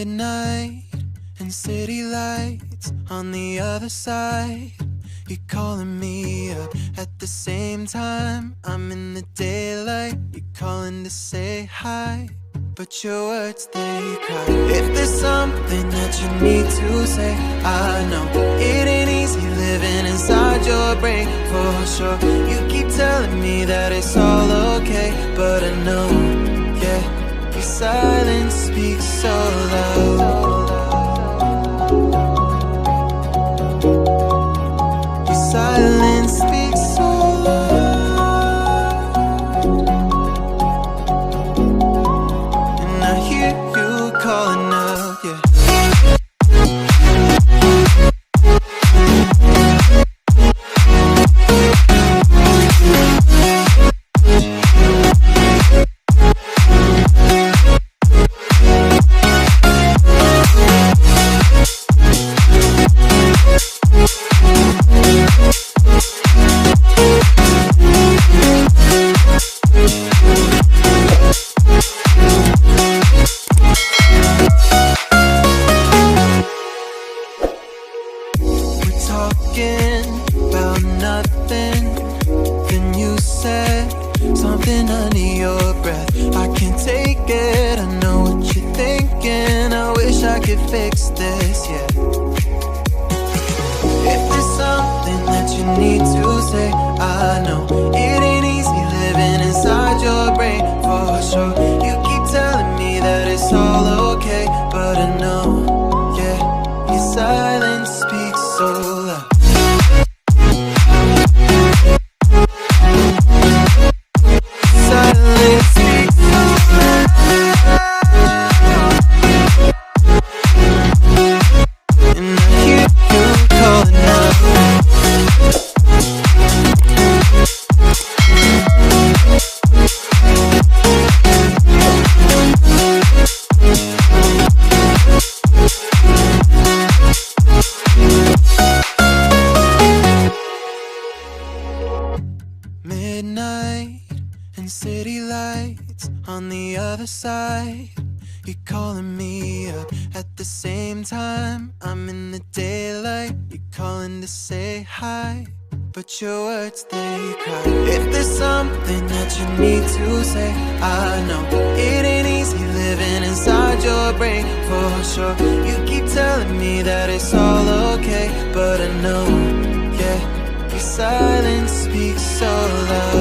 Midnight and city lights on the other side. You're calling me up at the same time. I'm in the daylight. You're calling to say hi, but your words, they cry. If there's something that you need to say, I know it ain't easy living inside your brain, for sure. You keep telling me that it's all okay, but I know, yeah, your silence speaks so loud. Your silence speaks so loud, and I hear you calling out, yeah. Talking about nothing, then you said something under your breath. I can't take it, I know what you're thinking. I wish I could fix this, yeah. If there's something that you need to say, I know it ain't easy living inside your brain, for sure. You keep telling me that it's all okay, but I know, yeah, your silence speaks so loud. Silence speaks so loud, and I hear you calling out. Midnight and city lights on the other side. You're calling me up at the same time. I'm in the daylight. You're calling to say hi, but your words, they cry. If there's something that you need to say, I know it ain't easy living inside your brain, for sure. You keep telling me that it's all okay, but I know, yeah, your silence speaks so loud.